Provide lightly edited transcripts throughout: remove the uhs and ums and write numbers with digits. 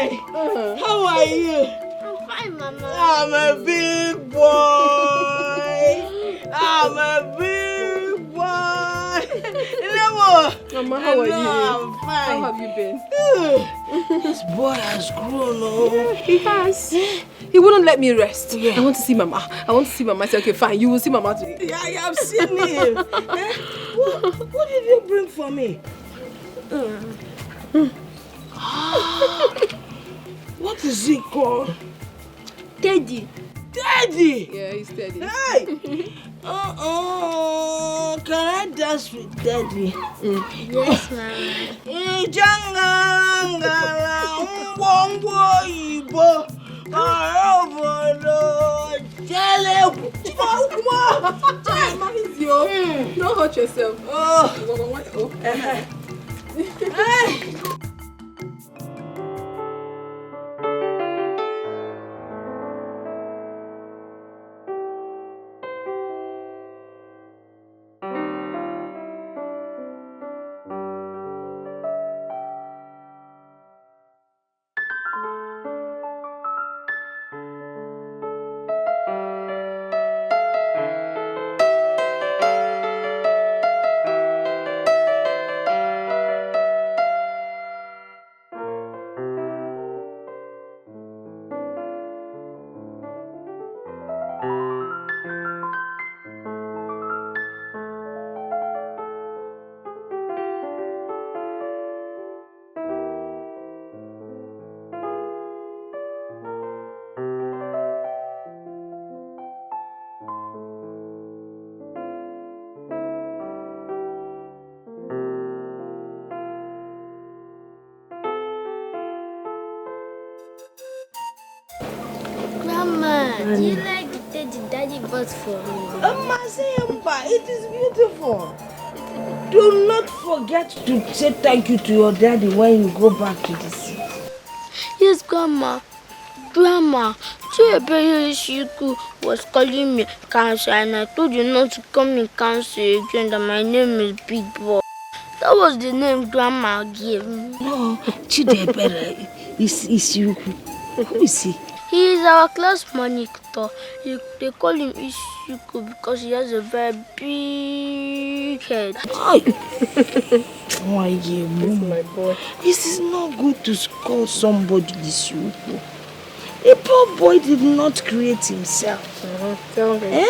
Hi. How are you? I'm fine, Mama. I'm a big boy. I'm a big boy. Mama, how are you? I'm fine. How have you been? This boy has grown. Oh. Yeah, he has. He wouldn't let me rest. Yeah. I want to see Mama. I said, okay, fine. You will see Mama today. Yeah, I have seen him. What did you bring for me? What is he called? Teddy. Teddy! Yeah, he's Teddy. Hey! Can I dance with Teddy? Yes, Mama. Don't hurt yourself. Do you like the teddy Daddy bought for me? It is beautiful. Do not forget to say thank you to your daddy when you go back to the city. Yes, Grandma. Grandma, Chinedu was calling me cancer and I told you not to call me cancer again, that my name is Big Boy. That was the name Grandma gave me. No, Chinedu is you. Who is he? He is our class monitor. They call him Etiko because he has a very big head. Why you? This is my boy. This is not good to call somebody Etiko. The poor boy did not create himself. Tell him.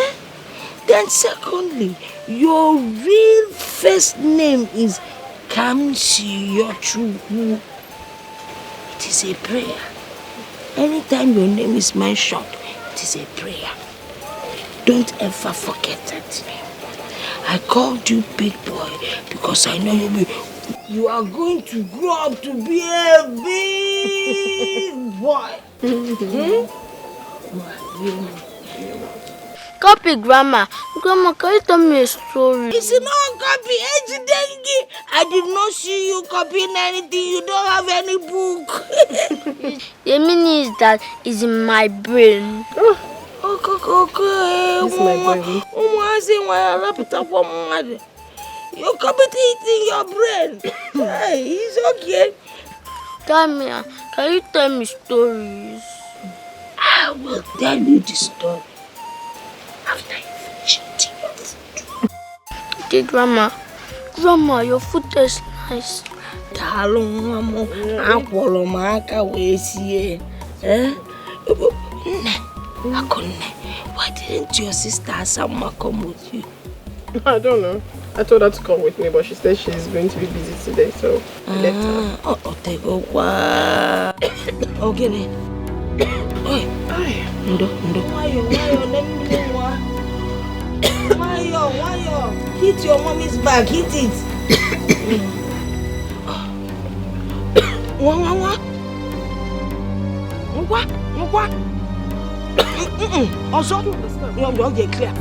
Then secondly, your real first name is Kamsiyochu. It is a prayer. Anytime your name is mentioned, it is a prayer. Don't ever forget that name. I called you Big Boy because I know you are going to grow up to be a big boy. Copy, Grandma. Grandma, can you tell me a story? It's not copy. I did not see you copying anything. You don't have any book. The meaning is that it's in my brain. Okay. This is my boy. You copy it in your brain. Hey, it's okay. Grandma, can you tell me stories? I will tell you the story after you finish eating your food. Okay, Grandma. Grandma, your food tastes nice. Why didn't your sister Asama come with you? I don't know. I told her to come with me, but she said she's going to be busy today, so I left her. Okay. Why? Hit your mommy's back, hit it. What? Also, you're clear.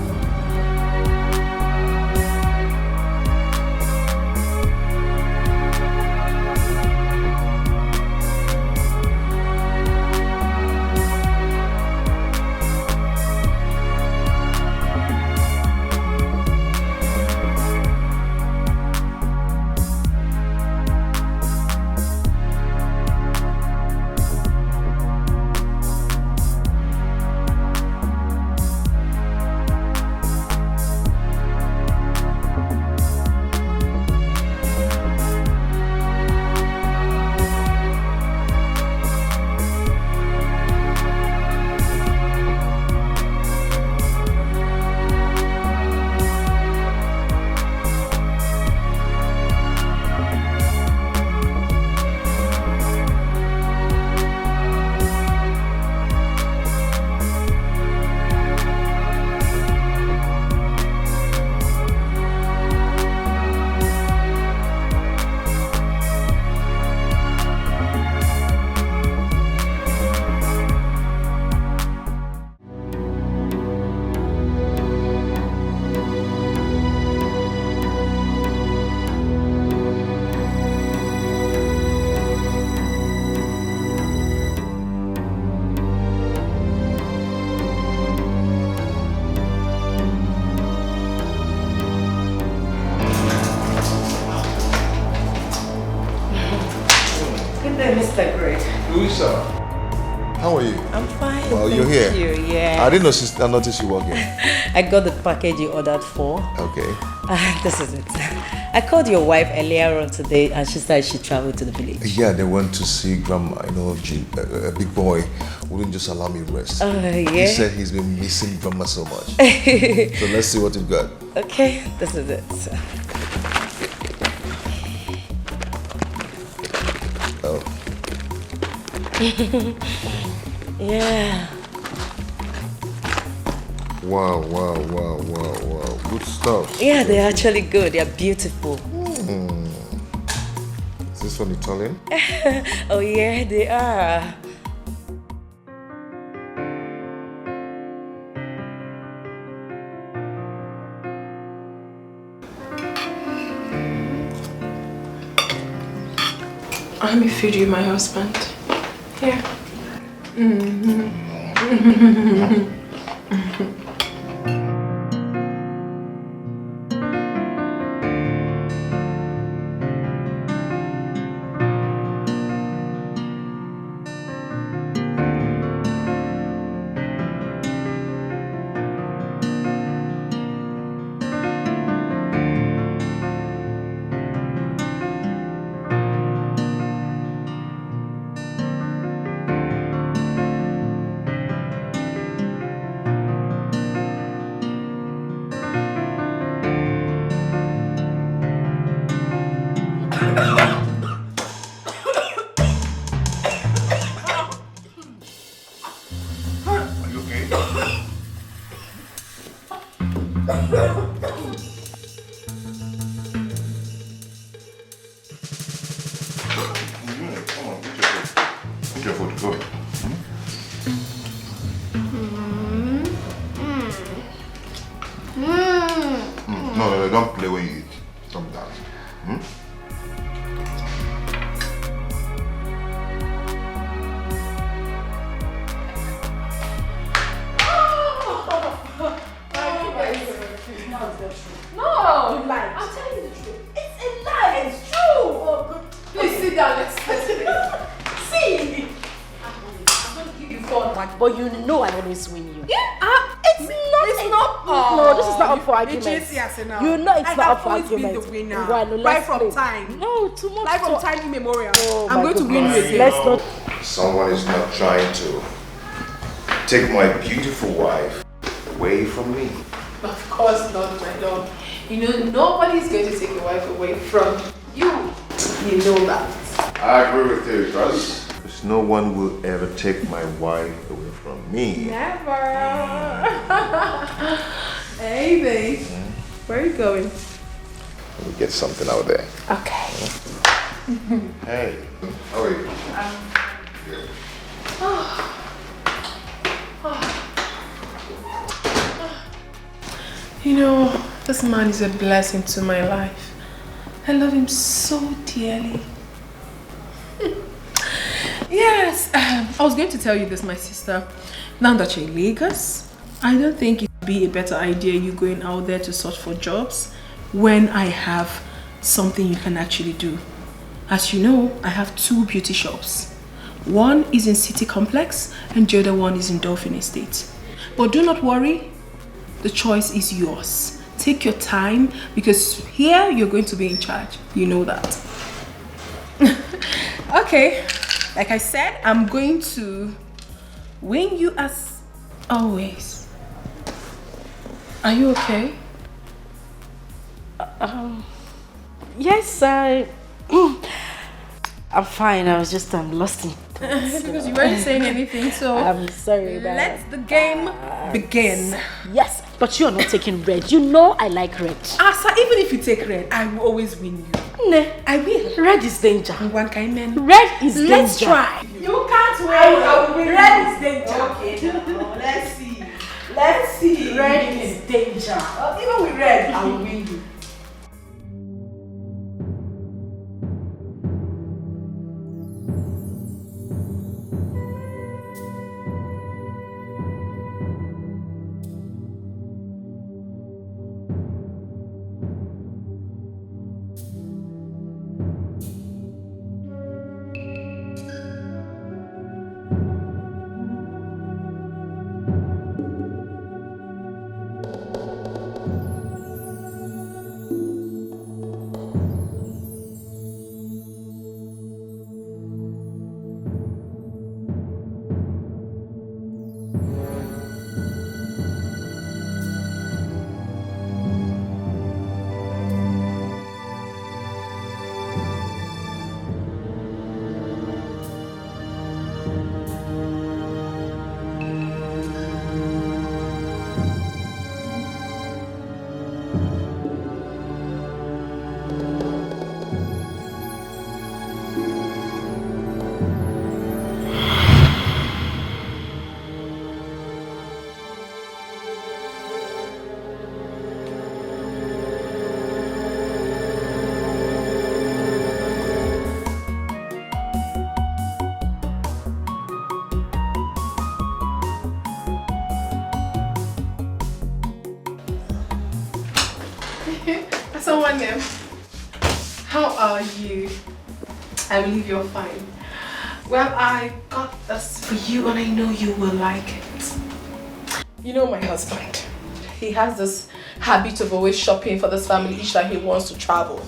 Mr. Great. Louisa, how are you? I'm fine. Well, thank you're here. You. Yeah. I didn't notice you walking. I got the package you ordered for. Okay. This is it. I called your wife earlier on today and she said she traveled to the village. Yeah, they went to see grandma. You know, a big boy wouldn't just allow me rest. Yeah? He said he's been missing grandma so much. So let's see what you've got. Okay, this is it. Oh. Yeah. Wow. Good stuff. Yeah, they're actually good. They're beautiful. Is this one Italian? Oh yeah, they are. Let me feed you, my husband. Here. No, don't play when you eat. Stop that. No, you lied. I'll tell you the truth. It's a lie. It's true. Oh, please sit down. Let's see. I'm going to give you fun. But you know I always win you. Yeah, it's not. No, this is not up for argument. Now. You know it's I not up have for always been argument. the winner. Why, no, Right let's from play. time. No, too much. Right from time immemorial. Oh, I'm going to win you again. Let's not. Someone is not trying to take my beautiful wife away from me. Of course not, my love. You know, nobody's going to take your wife away from you. You know that. I agree with you, because no one will ever take my wife away from me. Never. Hey, babe. Where are you going? Let me get something out there. Okay. Hey, how are you? Good. You know, this man is a blessing to my life. I love him so dearly. Yes, I was going to tell you this, my sister. Now that you're in Lagos, I don't think it would be a better idea you going out there to search for jobs when I have something you can actually do. As you know, I have 2 beauty shops. One is in City Complex and the other one is in Dolphin Estate. But do not worry, the choice is yours. Take your time because here you're going to be in charge. You know that. Okay, like I said, I'm going to win you as always. Are you okay? Yes, I'm fine. I was just lost in thoughts. Because you weren't saying anything, so I'm sorry. let the game begin. Yes, but you're not taking red. You know I like red. Asa, even if you take red, I will always win you. Ne, I will. red is danger. One kind man. Red is danger. Let's try. You can't win. I will win. Red is danger. Okay, let's see. Let's see. Red is danger. Even with red, I will win you. Someone else. How are you? I believe you're fine. Well, I got this for you and I know you will like it. You know my husband. He has this habit of always shopping for this family each time he wants to travel.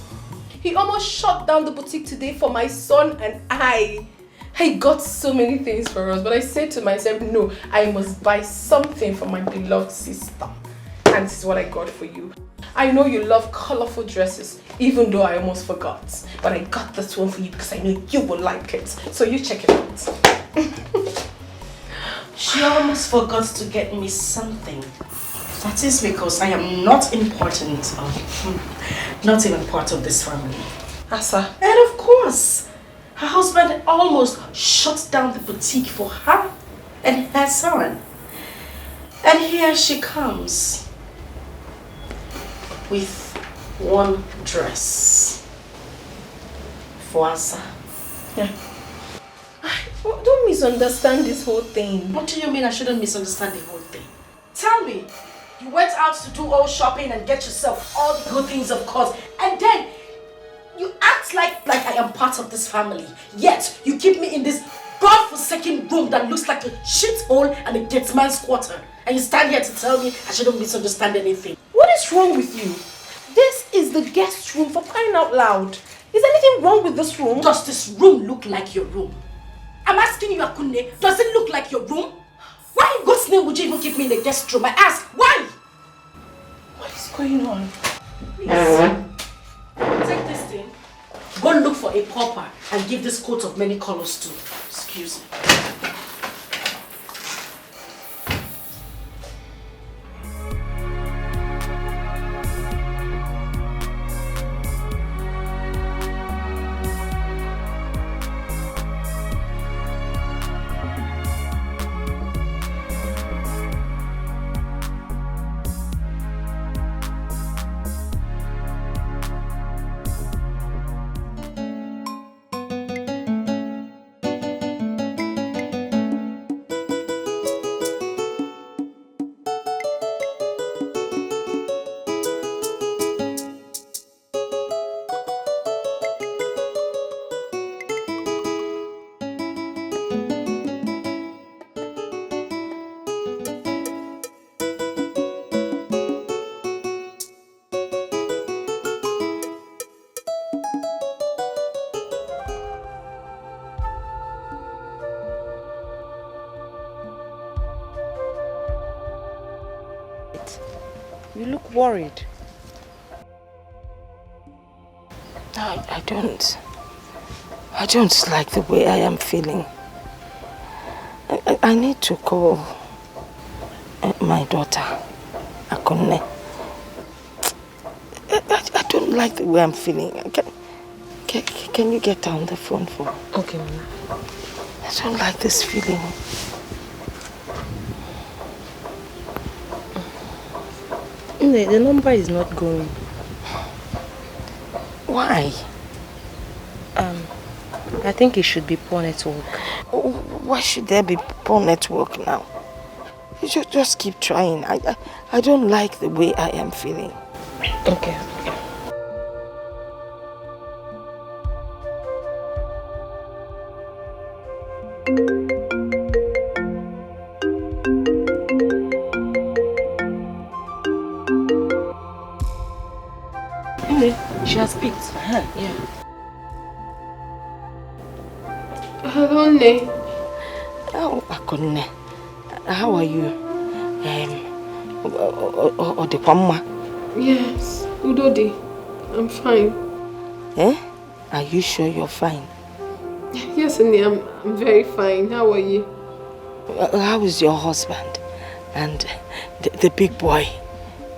He almost shut down the boutique today for my son and I. He got so many things for us, but I said to myself, no, I must buy something for my beloved sister. And this is what I got for you. I know you love colorful dresses, even though I almost forgot. But I got this one for you because I know you will like it. So you check it out. She almost forgot to get me something. That is because I am not important, not even part of this family. Asa. And of course, her husband almost shut down the boutique for her and her son. And here she comes with one dress for Asa. Yeah. Don't misunderstand this whole thing. What do you mean I shouldn't misunderstand the whole thing? Tell me, you went out to do all shopping and get yourself all the good things, of course, and then you act like I am part of this family. Yet you keep me in this godforsaken room that looks like a shithole and a dead man's quarter. And you stand here to tell me I shouldn't misunderstand anything. What is wrong with you? This is the guest room, for crying out loud. Is anything wrong with this room? Does this room look like your room? I'm asking you, Akunne, does it look like your room? Why in God's name would you even keep me in the guest room? I ask, why? What is going on? Please, take this thing. Go look for a pauper and give this coat of many colors to. Excuse me. You look worried. I don't like the way I am feeling. I need to call my daughter, Akunne. I don't like the way I'm feeling. Can you get on the phone for me? Okay, Mama. I don't like this feeling. The number is not going. Why? I think it should be poor network. Why should there be poor network now? You should just keep trying. I don't like the way I am feeling. Okay. She has picked. Yeah. Hello, Ne. Oh, Akunne. How are you? Odekwamma. Yes, Udodi. I'm fine. Eh? Are you sure you're fine? Yes, Ne, I'm very fine. How are you? How is your husband? And the big boy?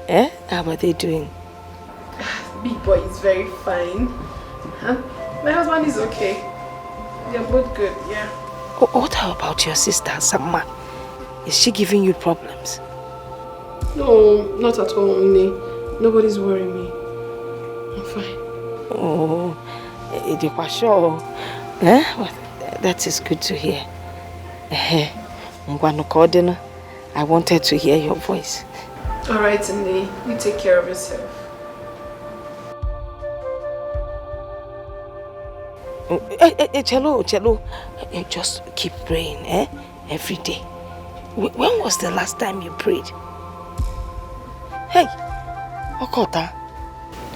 Eh? How are they doing? Big boy is very fine. My husband is okay. They're both good, yeah. What about your sister, Samma? Is she giving you problems? No, not at all, Ne. Nobody's worrying me. I'm fine. Oh, sure. Eh? Well, that is good to hear. I wanted to hear your voice. Alright, Ne. You take care of yourself. Chelo, just keep praying, every day. When was the last time you prayed? Hey, Okota.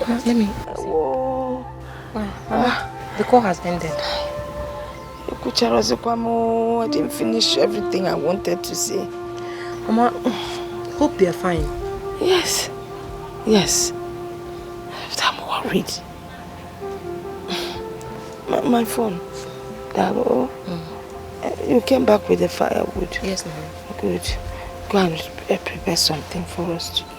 Let me. Oh. Mama, the call has ended. I didn't finish everything I wanted to say. Mama, hope you're fine. Yes. But I'm worried. My phone. Dado, you came back with the firewood. Yes, Mama. Good. Go and prepare something for us to eat.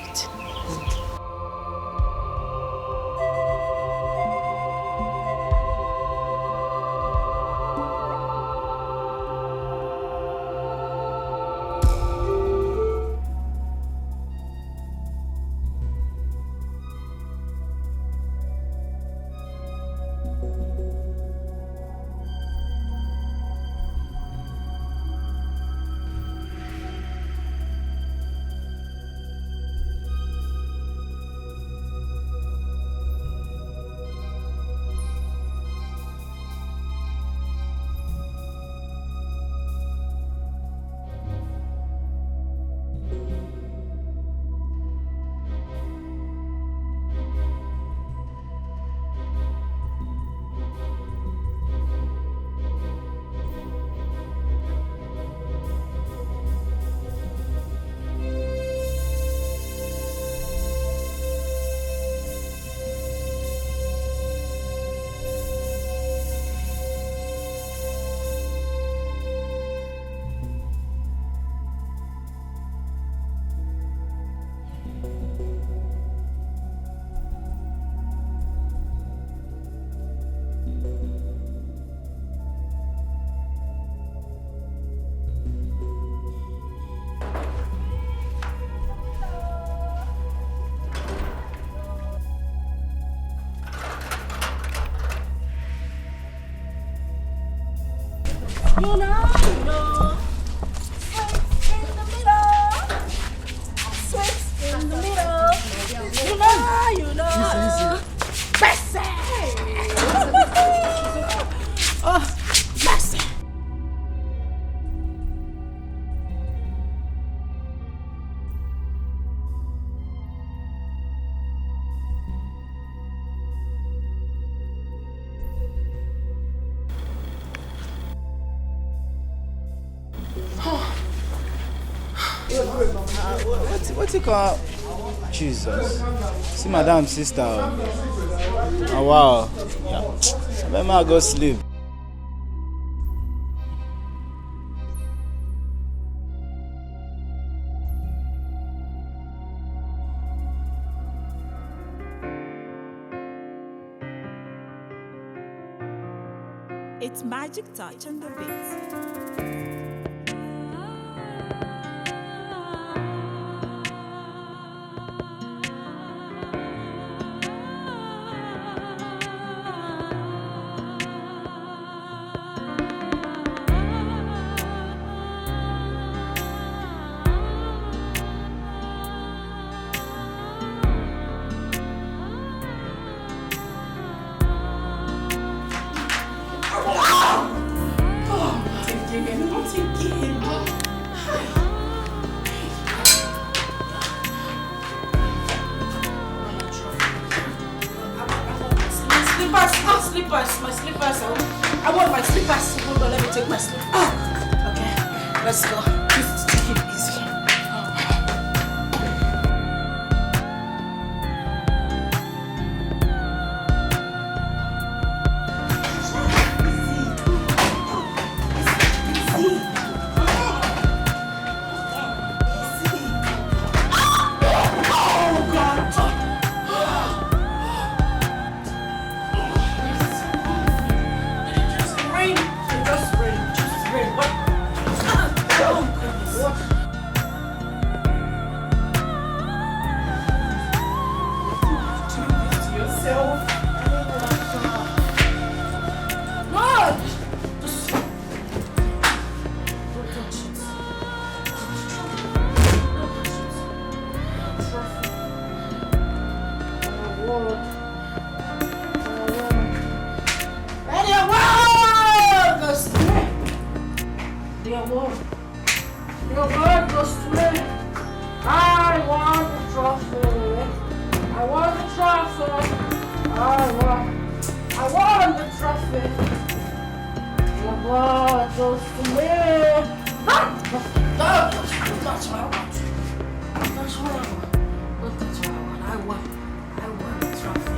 What's it called? Jesus. See madam sister. Oh wow. I better go sleep. It's magic touch on the beat. My slippers. I want my slippers. Hold on, let me take my slippers. Okay, let's go. Just take it easy. Just rain. Just rain. What? Your word. Your word goes to me. I want the trophy. I want the trophy. I want the trophy. Your word goes to me. That's what I want. That's what I want. That's what I want. I want the trophy.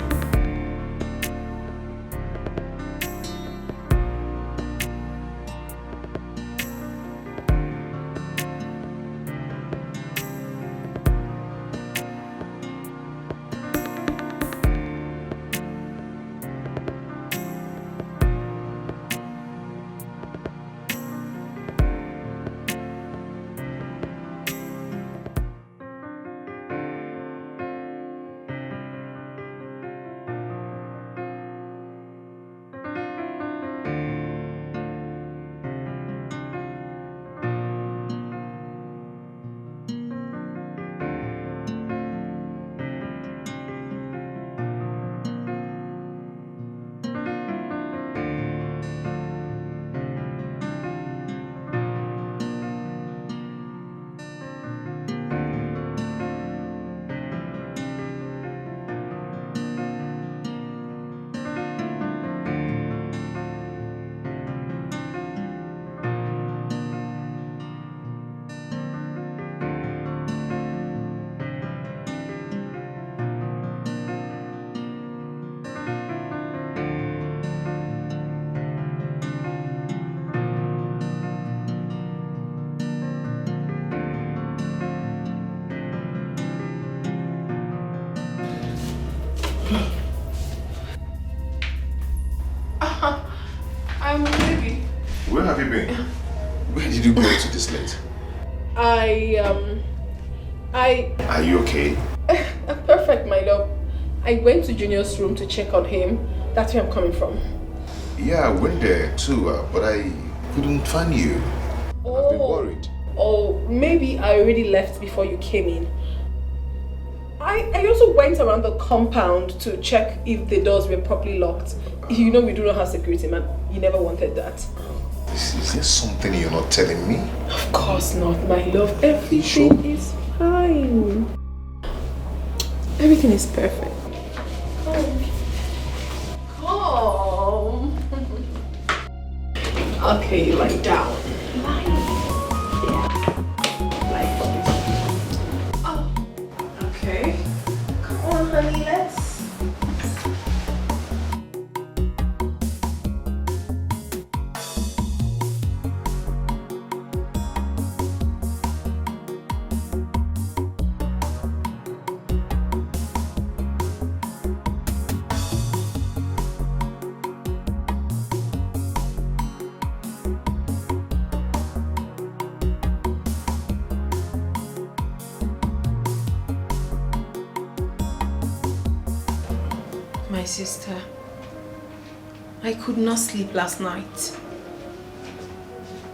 I'm ready. Where have you been? Where did you go to this late? Are you okay? Perfect, my love. I went to Junior's room to check on him. That's where I'm coming from. Yeah, I went there too, but I couldn't find you. I've been worried. Oh, maybe I already left before you came in. I also went around the compound to check if the doors were properly locked. You know we do not have security, man. You never wanted that. Is there something you're not telling me? Of course not, my love. Everything is fine. Everything is perfect. Come. Okay, lie down. Okay. Come on, honey, let's. My sister, I could not sleep last night.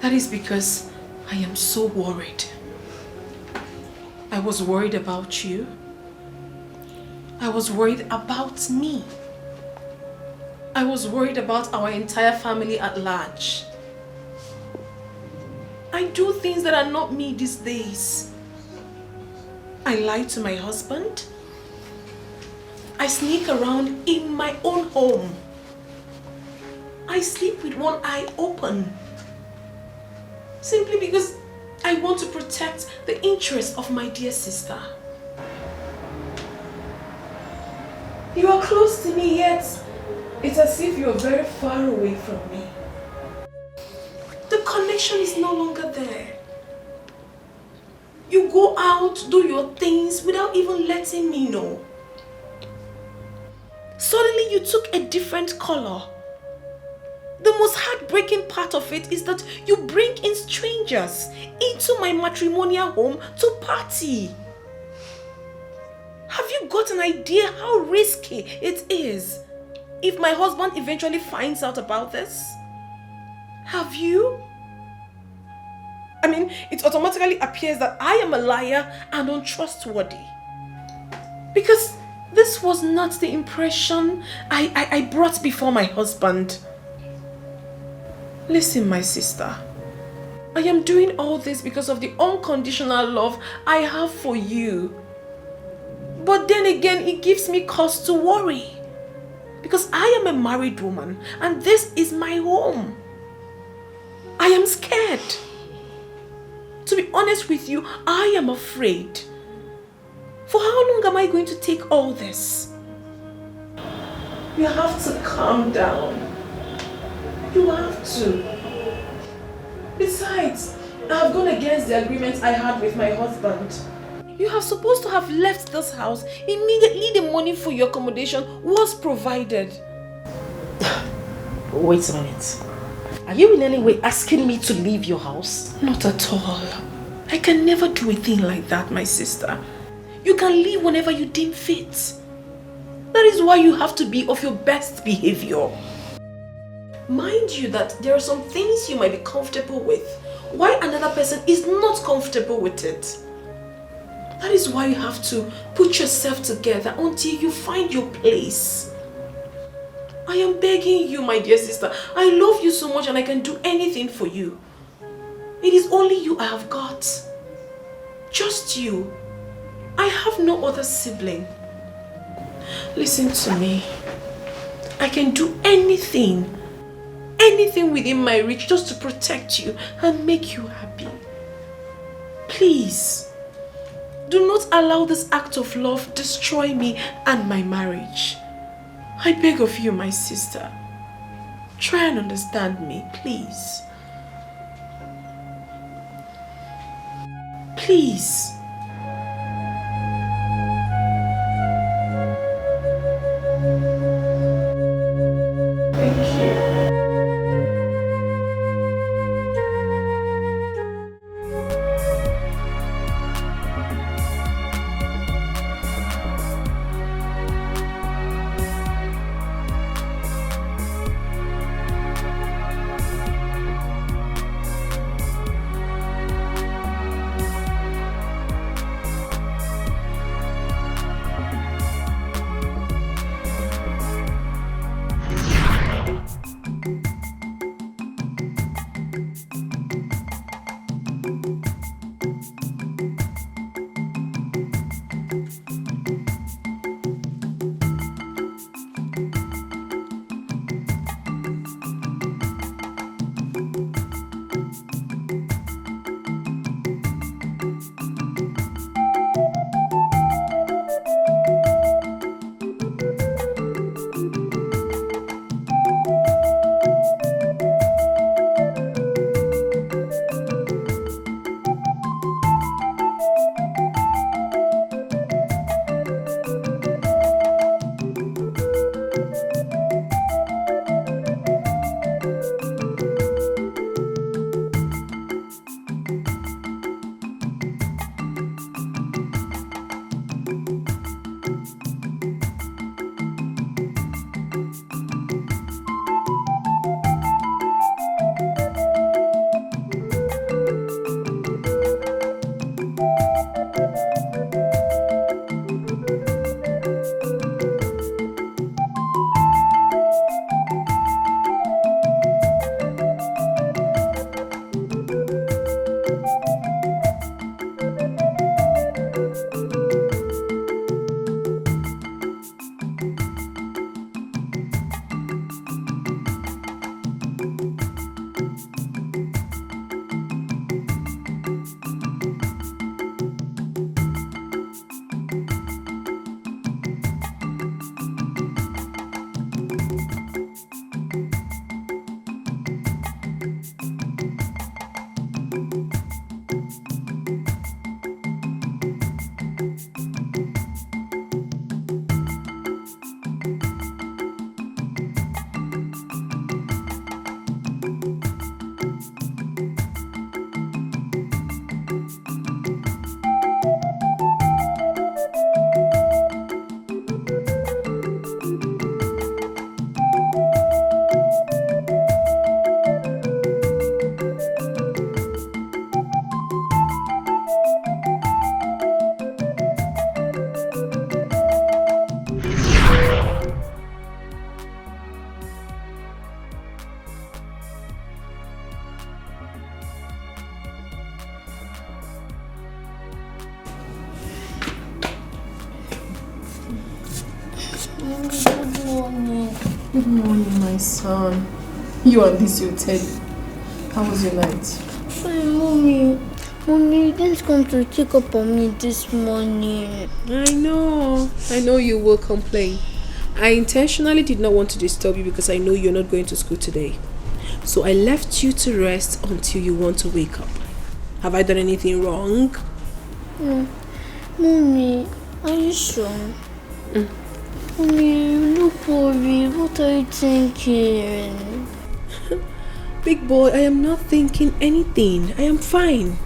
That is because I am so worried. I was worried about you. I was worried about me. I was worried about our entire family at large. I do things that are not me these days. I lie to my husband. I sneak around in my own home. I sleep with one eye open. Simply because I want to protect the interests of my dear sister. You are close to me, yet it's as if you are very far away from me. The connection is no longer there. You go out, do your things without even letting me know. Suddenly you took a different color. The most heartbreaking part of it is that you bring in strangers into my matrimonial home to party. Have you got an idea how risky it is if my husband eventually finds out about this? Have you? I mean, it automatically appears that I am a liar and untrustworthy. Because this was not the impression I brought before my husband. Listen, my sister. I am doing all this because of the unconditional love I have for you. But then again, it gives me cause to worry. Because I am a married woman and this is my home. I am scared. To be honest with you, I am afraid. For how long am I going to take all this? You have to calm down. You have to. Besides, I have gone against the agreement I had with my husband. You are supposed to have left this house immediately the money for your accommodation was provided. Wait a minute. Are you in any way asking me to leave your house? Not at all. I can never do a thing like that, my sister. You can leave whenever you deem fit. That is why you have to be of your best behavior. Mind you that there are some things you might be comfortable with, while another person is not comfortable with it. That is why you have to put yourself together until you find your place. I am begging you, my dear sister. I love you so much and I can do anything for you. It is only you I have got. Just you. I have no other sibling. Listen to me. I can do anything within my reach just to protect you and make you happy. Please, do not allow this act of love destroy me and my marriage. I beg of you, my sister. Try and understand me, please. Please. Thank you. Good morning. Good morning, my son. You and this your Teddy. How was your night? Hey, Mommy, you didn't come to check up on me this morning. I know you will complain. I intentionally did not want to disturb you because I know you're not going to school today. So I left you to rest until you want to wake up. Have I done anything wrong? Mommy, are you sure? Mommy, you look worried. What are you thinking? Big boy, I am not thinking anything. I am fine.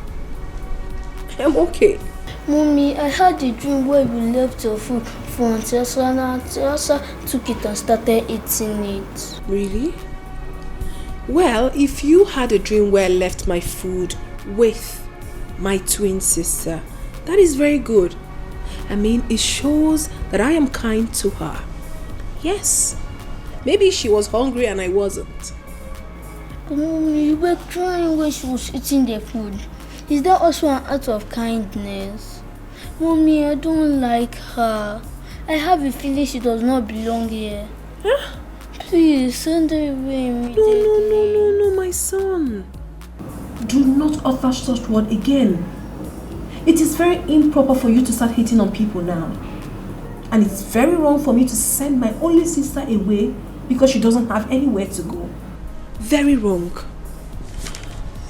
I am okay. Mommy, I had a dream where you left your food for Auntie Elsa and Auntie Elsa took it and started eating it. Really? Well, if you had a dream where I left my food with my twin sister, that is very good. I mean, it shows that I am kind to her. Yes. Maybe she was hungry and I wasn't. But Mommy, you were crying when she was eating the food. Is that also an act of kindness? Mommy, I don't like her. I have a feeling she does not belong here. Huh? Please, send her away immediately. No, my son. Do not utter such word again. It is very improper for you to start hitting on people now. And it's very wrong for me to send my only sister away because she doesn't have anywhere to go. Very wrong.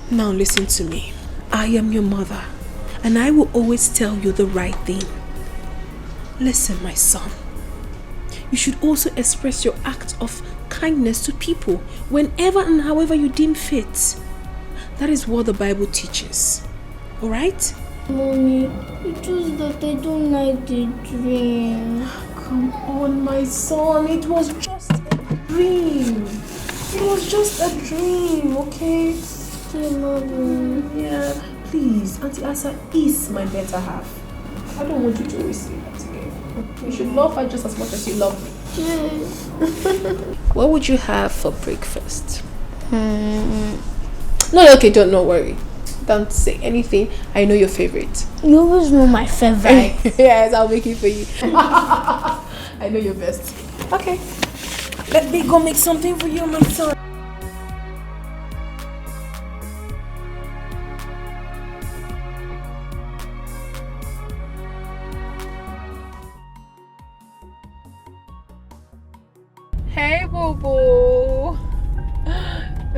Now listen to me. I am your mother, and I will always tell you the right thing. Listen, my son. You should also express your act of kindness to people whenever and however you deem fit. That is what the Bible teaches. Alright? Mommy, it's just that I don't like the dream. Come on, my son. It was just a dream. It was just a dream, okay? Mommy. Yeah, please. Auntie Asa is my better half. I don't want you to always say that again. You should love her just as much as you love me. Yes. What would you have for breakfast? No, okay, don't worry. Don't say anything. I know your favorite. You always know my favorite. Yes, I'll make it for you. I know your best. Okay. Let me go make something for you, my son. Hey, Bobo.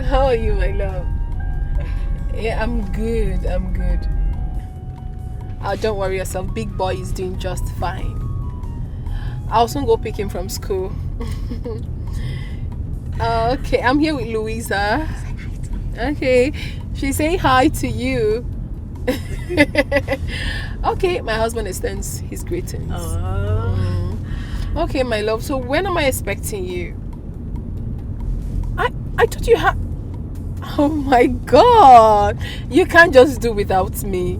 How are you, my love? Yeah, I'm good. Don't worry yourself. Big boy is doing just fine. I'll soon go pick him from school. Okay, I'm here with Louisa. Okay, she's saying hi to you. Okay, my husband extends his greetings. Okay, my love. So when am I expecting you? I thought you had... Oh my God! You can't just do without me.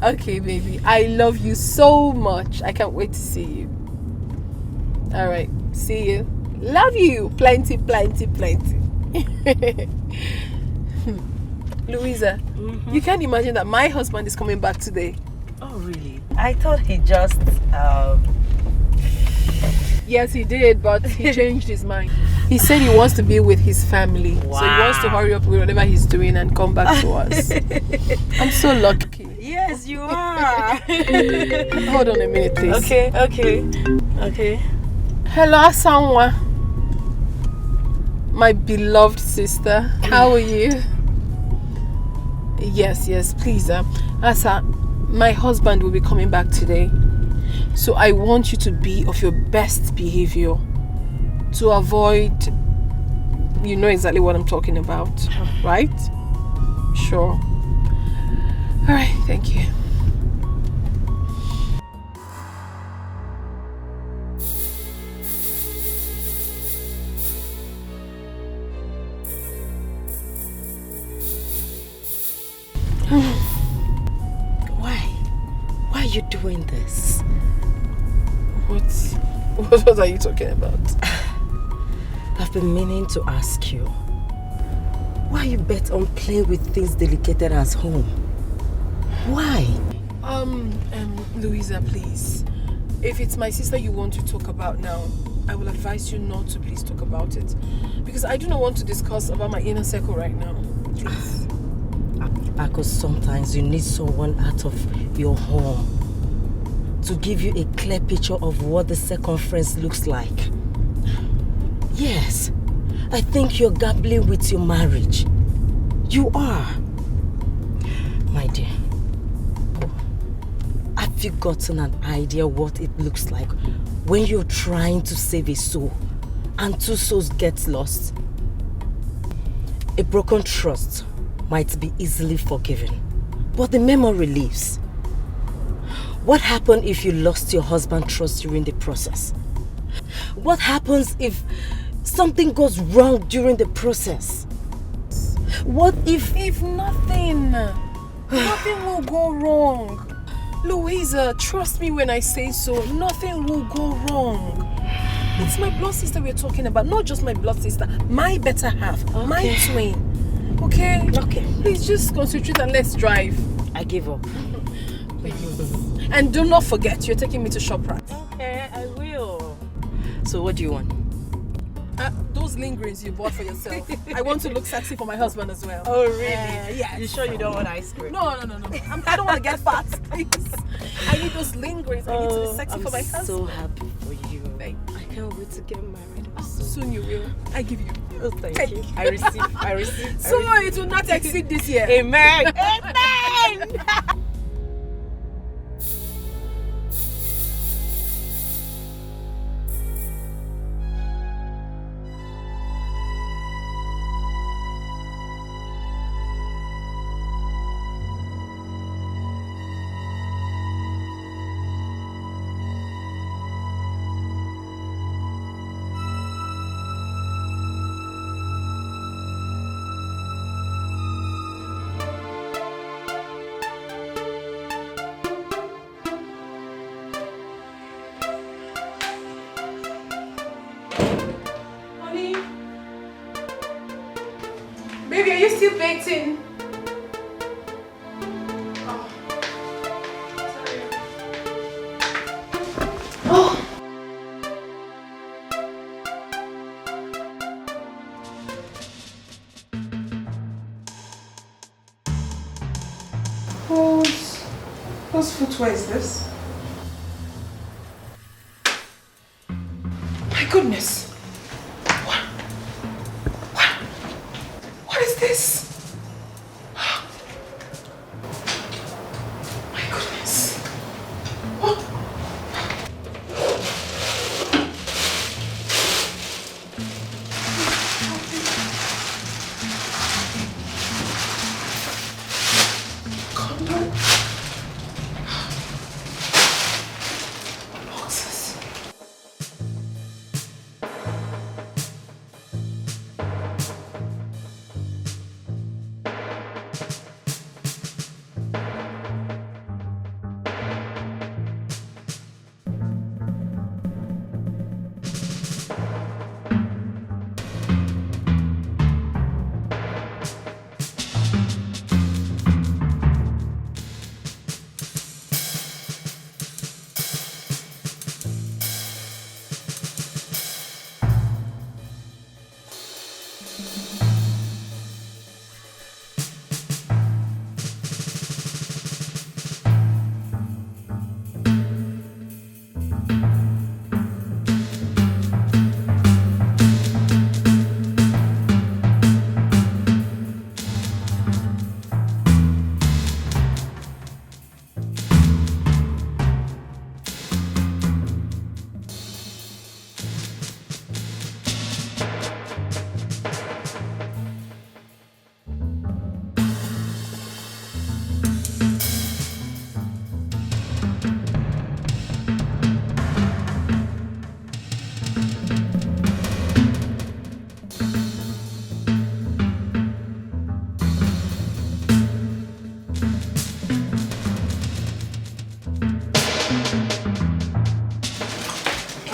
Okay, baby. I love you so much. I can't wait to see you. Alright, see you. Love you. Plenty. Louisa, you can't imagine that my husband is coming back today. Oh, really? I thought he just... Yes, he did, but he changed his mind. He said he wants to be with his family. Wow. So he wants to hurry up with whatever he's doing and come back to us. I'm so lucky. Yes, you are. Hold on a minute, please. Okay. Hello, Asanwa. My beloved sister. How are you? Yes, please. Asa, my husband will be coming back today. So I want you to be of your best behavior to avoid, you know exactly what I'm talking about, right? Sure. All right, thank you. Why are you doing this? What are you talking about? I've been meaning to ask you. Why you bet on playing with things delicate as home? Why? Louisa, please. If it's my sister you want to talk about now, I will advise you not to please talk about it. Because I do not want to discuss about my inner circle right now. Please. Because sometimes you need someone out of your home to give you a clear picture of what the circumference looks like. Yes, I think you're gambling with your marriage. You are. My dear, have you gotten an idea what it looks like when you're trying to save a soul and two souls get lost? A broken trust might be easily forgiven, but the memory lives. What happened if you lost your husband's trust during the process? What happens if something goes wrong during the process? What if... If nothing, nothing will go wrong. Louisa, trust me when I say so, nothing will go wrong. It's my blood sister we're talking about, not just my blood sister, my better half, my twin. Okay? Okay. Please just concentrate and let's drive. I give up. And do not forget, you're taking me to ShopRite. Okay, I will. So what do you want? Those lingerings you bought for yourself. I want to look sexy for my husband as well. Oh, really? Yeah. You sure you don't want ice cream? No. I don't want to get fat, please. I need those lingerings. I need to be sexy for my husband. I'm so happy for you. Thank you. I can't wait to get married. Soon you will. I give you. Oh, thank you. I receive. So it will not exceed this year. Amen. Amen. Baby, are you still baked in? Oh. Sorry. Oh. Whose footwear is this? My goodness. What is this? My goodness. What? Condom? Boxes.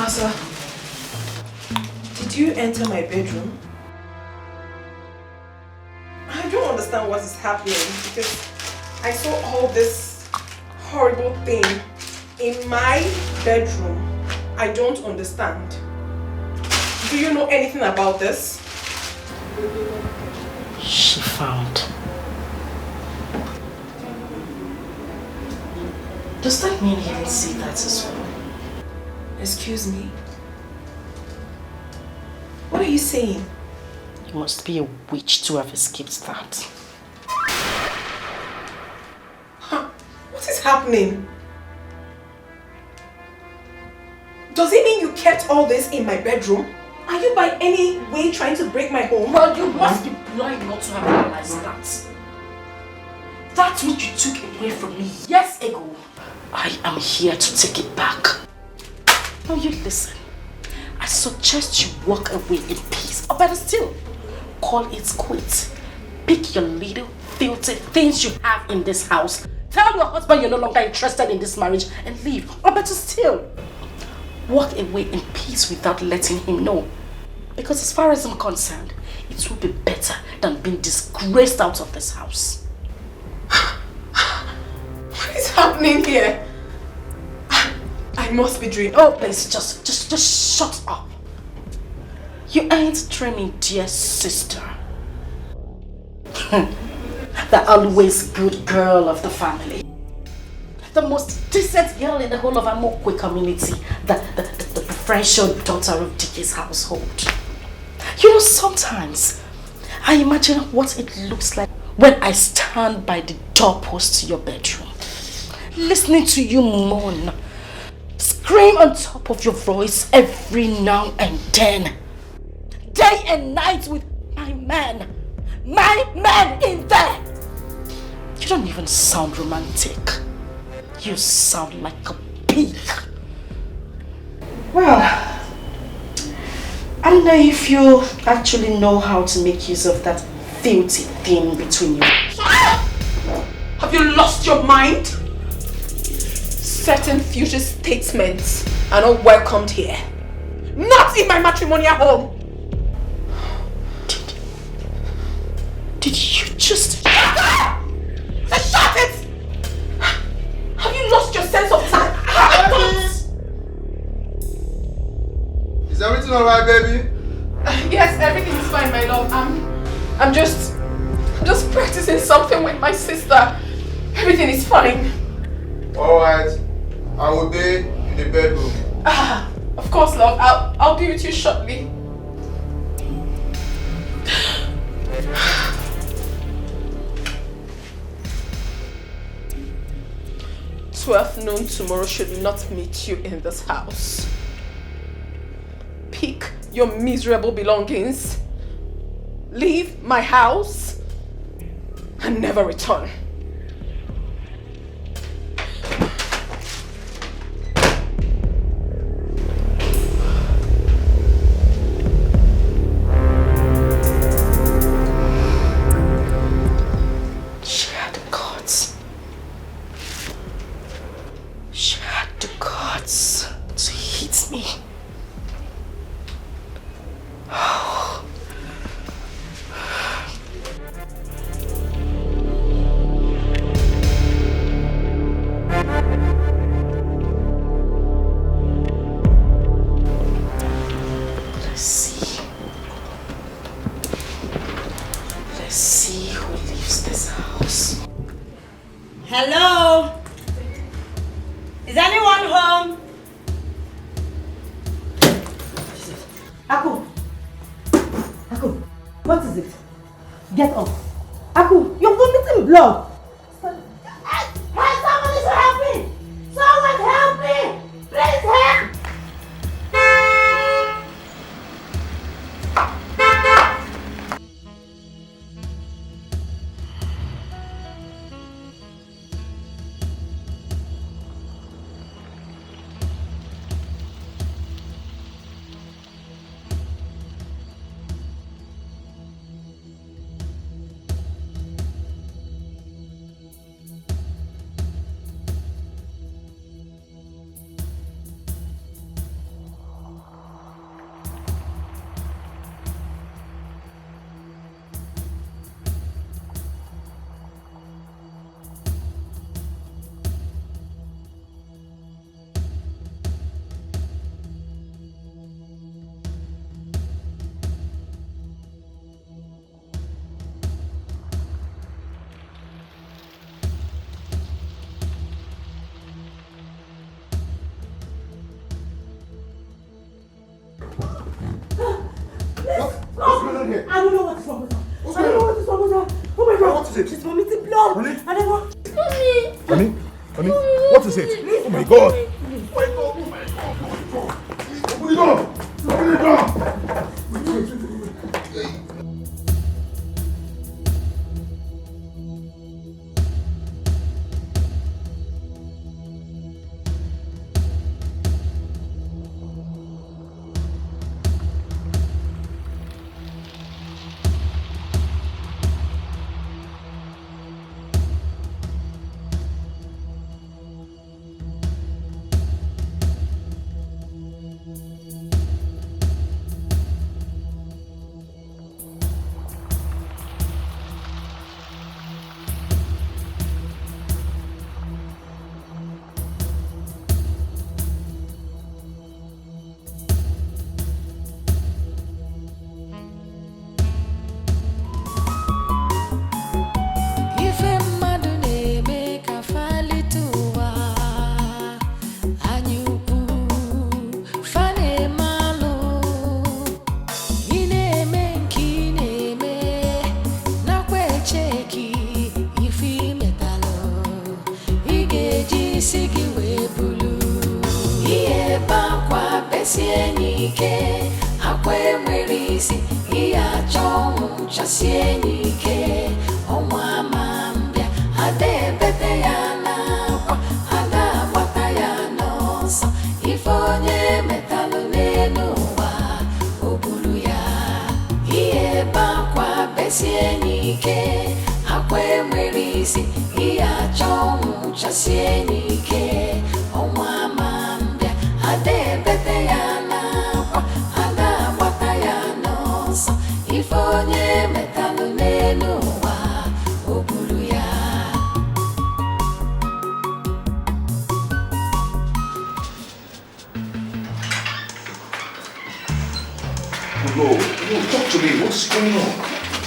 Asa, did you enter my bedroom? I don't understand what is happening because I saw all this horrible thing in my bedroom? I don't understand. Do you know anything about this? She found. Does that mean he didn't see that as well? Excuse me? What are you saying? You must be a witch to have escaped that. What is happening? Does it mean you kept all this in my bedroom? Are you by any way trying to break my home? Well, you must be blind not to have realized that. That's what you took away from me years ago. I am here to take it back. Now you listen. I suggest you walk away in peace. Or better still, call it quits. Pick your little filthy things you have in this house. Tell your husband you're no longer interested in this marriage and leave. Or better still, walk away in peace without letting him know. Because as far as I'm concerned, it will be better than being disgraced out of this house. What is happening here? I must be dreaming. Oh, please, just shut up. You ain't dreaming, dear sister. The always good girl of the family. The most decent girl in the whole of Amokwe community. The preferential daughter of Dikeh's household. You know, sometimes I imagine what it looks like when I stand by the doorpost to your bedroom, listening to you moan, scream on top of your voice every now and then, day and night with my man in there. You don't even sound romantic. You sound like a pig. Well, I don't know if you actually know how to make use of that filthy thing between you. Have you lost your mind? Certain future statements are not welcomed here. Not in my matrimonial home. Did you just... Shut it! Have you lost your sense of time? Is everything alright, baby? Yes, everything is fine, my love. I'm just practicing something with my sister. Everything is fine. Alright. I will be in the bedroom. Of course, love. I'll be with you shortly. 12 noon tomorrow should not meet you in this house. Pick your miserable belongings, leave my house, and never return. it? She's vomiting blood. Honey? I don't want... Honey? Honey? What is it? Oh my God! Oh my God! Open the door! Open the door!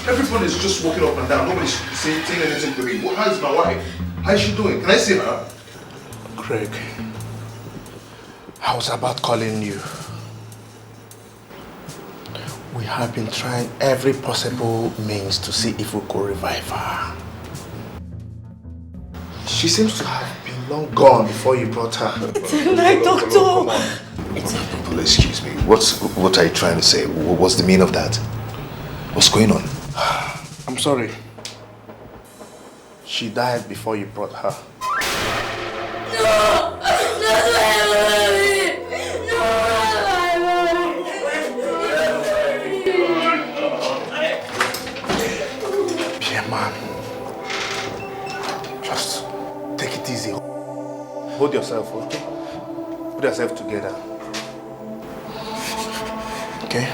Everyone is just walking up and down. Nobody's saying anything to me. How is my wife? How is she doing? Can I see her? Craig, I was about calling you. We have been trying every possible means to see if we could revive her. She seems to have been long gone before you brought her. It's a night, doctor. Please excuse me. What are you trying to say? What's the meaning of that? What's going on? I'm sorry. She died before you brought her. No! That's my mommy! No! Be a man. Just take it easy. Hold yourself, okay? Put yourself together. Okay?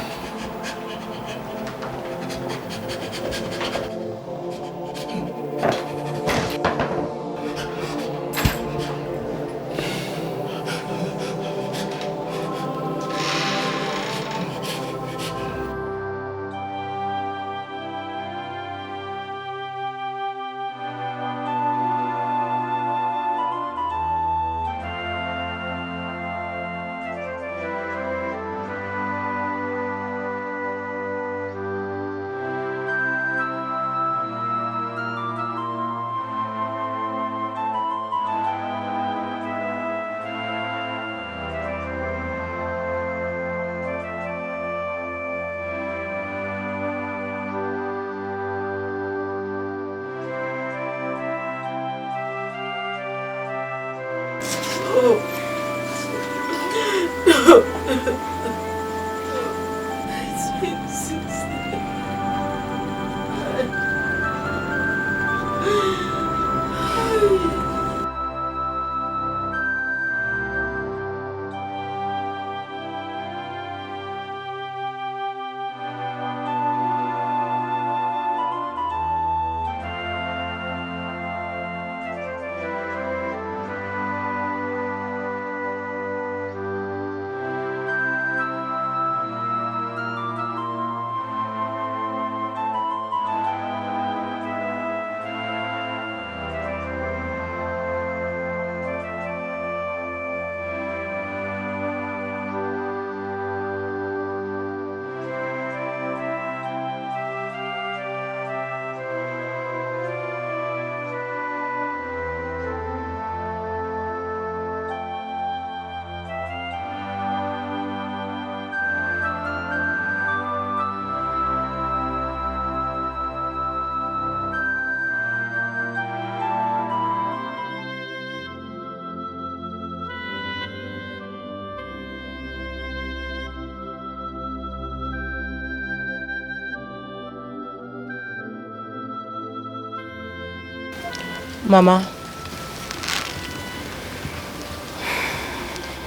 Mama,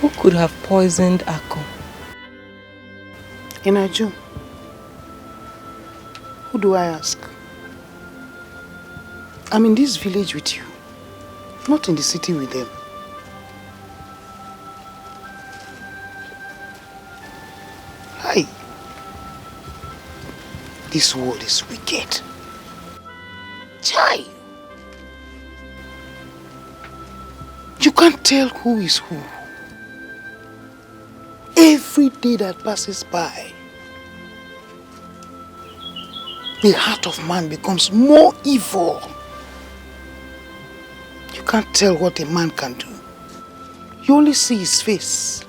who could have poisoned Ako? Ini Edo, who do I ask? I'm in this village with you, not in the city with them. Hi. This world is wicked. Chai. You can't tell who is who. Every day that passes by, the heart of man becomes more evil. You can't tell what a man can do. You only see his face.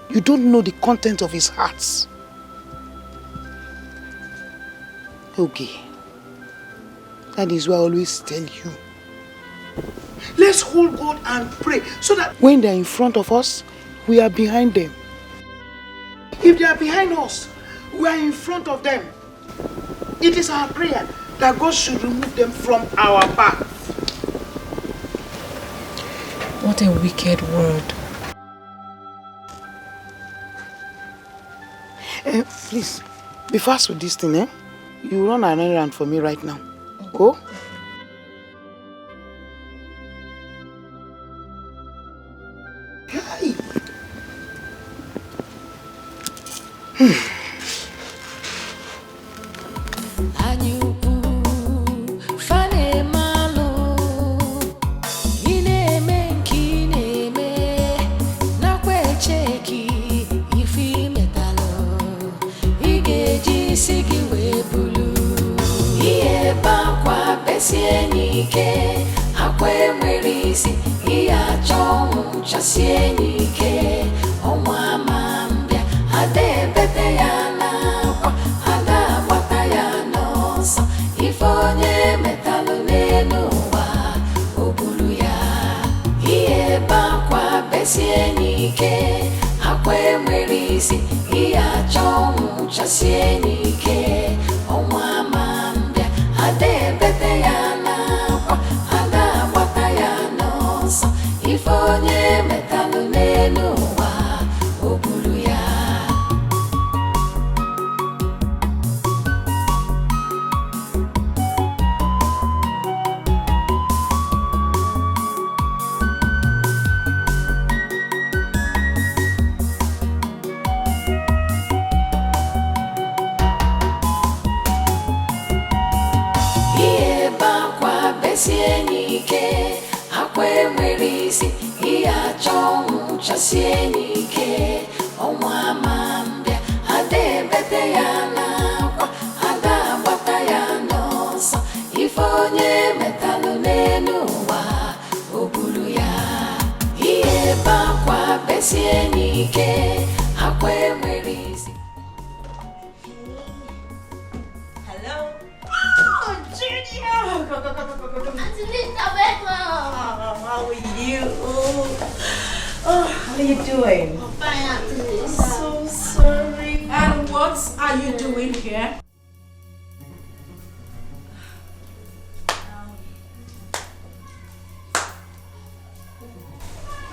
You don't know the content of his heart. Okay. That is why I always tell you. Let's hold God and pray so that when they're in front of us, we are behind them. If they are behind us, we are in front of them. It is our prayer that God should remove them from our path. What a wicked word. Please, be fast with this thing, eh? You run an errand for me right now. Go.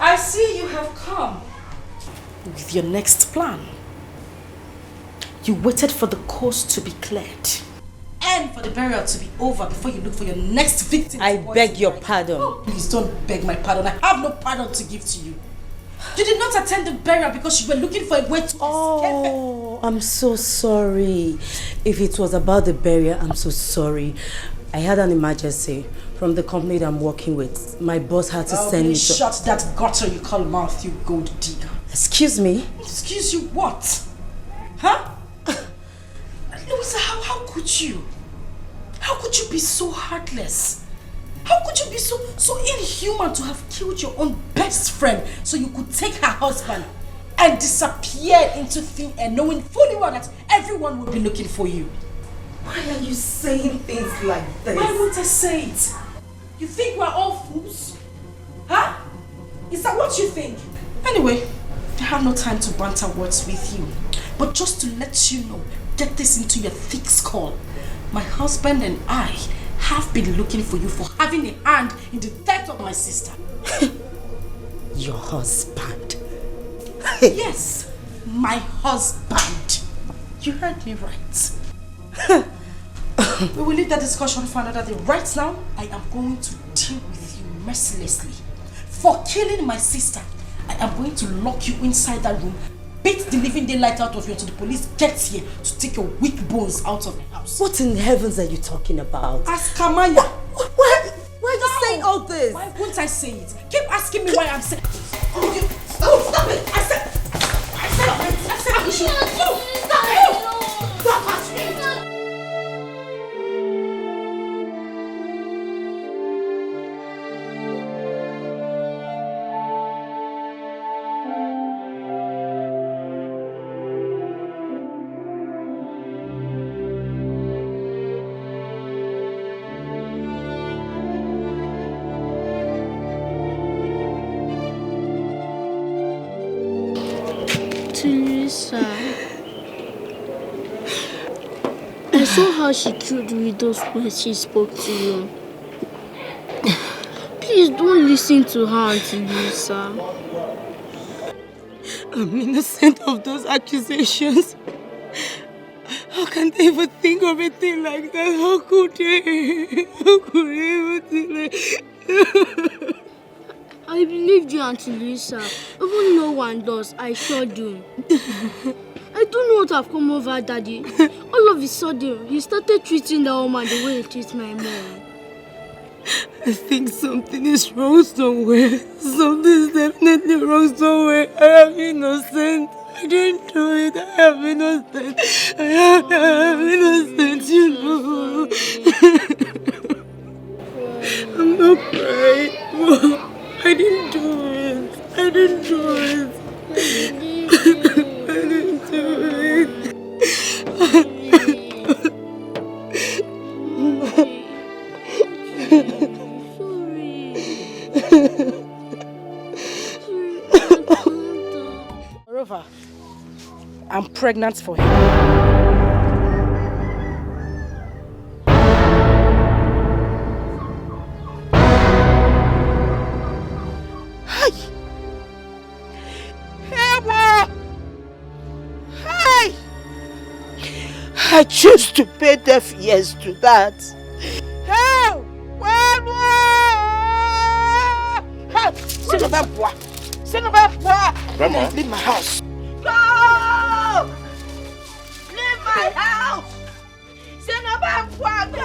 I see you have come with your next plan. You waited for the coast to be cleared and for the burial to be over before you look for your next victim. I beg your pardon. Oh, please don't beg my pardon. I have no pardon to give to you. You did not attend the burial because you were looking for a way to escape. Oh, I'm so sorry. If it was about the burial, I'm so sorry. I had an emergency from the company that I'm working with. My boss had to send me to... Shut that gutter you call mouth, you gold digger. Excuse me? Excuse you what? Huh? Louisa, how could you? How could you be so heartless? How could you be so inhuman to have killed your own best friend so you could take her husband and disappear into thin air knowing fully well that everyone would be looking for you? Why are you saying things like this? Why won't I say it? You think we're all fools? Huh? Is that what you think? Anyway, I have no time to banter words with you. But just to let you know, get this into your thick skull. My husband and I have been looking for you for having a hand in the death of my sister. Your husband? Yes, my husband. You heard me right. We will leave that discussion for another day. Right now, I am going to deal with you mercilessly. For killing my sister, I am going to lock you inside that room, beat the living daylight out of you until the police gets here to take your weak bones out of the house. What in heavens are you talking about? Ask Kamaya. Why are you saying all this? Why won't I say it? Keep asking me why I'm saying it. Oh, stop it! I said you should. Stop it! Stop asking me! I saw how she killed with those words she spoke to you. Please don't listen to her, Auntie Lisa. I'm innocent of those accusations. How can they even think of a thing like that? How could they? How could they even think like that? I believed you, Auntie Lisa. Even no one does, I sure do. I don't know what have come over Daddy. All of a sudden, he started treating that woman the way he treats my mom. I think something is wrong somewhere. Something is definitely wrong somewhere. I am innocent. I didn't do it. I am innocent. I am innocent, you know. I'm not crying. I didn't do it. I didn't do it. I didn't do it. Moreover, I'm pregnant for him. I choose to pay deaf ears to that. Help! Grandma? Leave my house. Go! Leave my house! Go!